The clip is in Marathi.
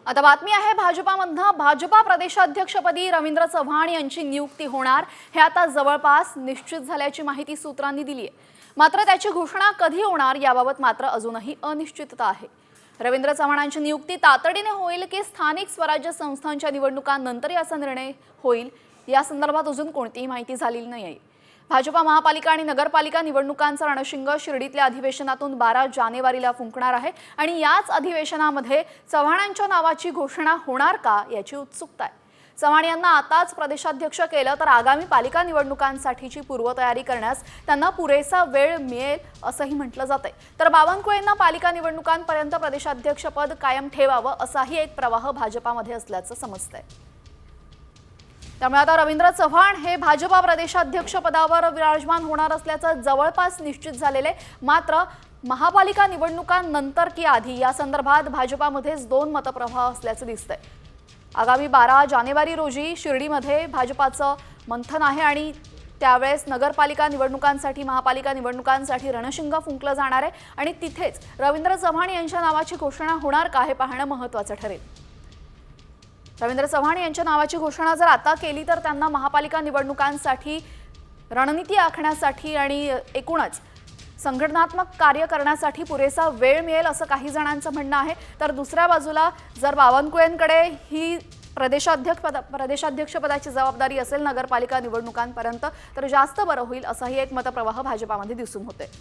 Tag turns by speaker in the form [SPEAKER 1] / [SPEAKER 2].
[SPEAKER 1] आता बातमी आहे भाजपामधनं भाजपा प्रदेशाध्यक्षपदी रवींद्र चव्हाण यांची नियुक्ती होणार हे आता जवळपास निश्चित झाल्याची माहिती सूत्रांनी दिली आहे। मात्र त्याची घोषणा कधी होणार याबाबत मात्र अजूनही अनिश्चितता आहे। रवींद्र चव्हाणांची नियुक्ती तातडीने होईल की स्थानिक स्वराज्य संस्थांच्या निवडणुकांनंतर याचा निर्णय होईल या संदर्भात अजून कोणतीही माहिती झालेली नाही। भाजपा महापालिका आणि नगरपालिका निवडणुकांचा रणशिंग शिर्डीतल्या अधिवेशनातून 12 जानेवारीला फुंकणार आहे आणि याच अधिवेशनामध्ये चव्हाणांच्या नावाची घोषणा होणार का याची उत्सुकता आहे। चव्हाण यांना आताच प्रदेशाध्यक्ष केलं तर आगामी पालिका निवडणुकांसाठीची पूर्वतयारी करण्यास त्यांना पुरेसा वेळ मिळेल असंही म्हटलं जातंय। तर बावनकुळेंना पालिका निवडणुकांपर्यंत प्रदेशाध्यक्षपद कायम ठेवावं असाही एक प्रवाह भाजपामध्ये असल्याचं समजतंय। त्यामुळे आता रवींद्र चव्हाण हे भाजपा प्रदेशाध्यक्ष पदावर विराजमान होणार असल्याचं जवळपास निश्चित झालेले। मात्र महापालिका निवडणुकांनंतर की आधी या संदर्भात भाजपामध्येच दोन मतप्रवाह असल्याचं दिसतंय। आगामी 12 जानेवारी रोजी शिर्डीमध्ये भाजपाचं मंथन आहे आणि त्यावेळेस नगरपालिका निवडणुकांसाठी महापालिका निवडणुकांसाठी रणशिंग फुंकलं जाणार आहे आणि तिथेच रवींद्र चव्हाण यांच्या नावाची घोषणा होणार का हे पाहणं महत्त्वाचं ठरेल। रवींद्र चव्हाण यांच्या नावाची घोषणा जर आता केली तर त्यांना महापालिका निवडणुकांसाठी रणनीती आखण्यासाठी आणि एकूणच संघटनात्मक कार्य करण्यासाठी पुरेसा वेळ मिळेल असं काही जणांचं म्हणणं आहे। तर दुसऱ्या बाजूला जर बावनकुळेंकडे ही प्रदेशाध्यक्षपदाची जबाबदारी असेल नगरपालिका निवडणुकांपर्यंत तर जास्त बरं होईल असाही एक मतप्रवाह भाजपामध्ये दिसून होते।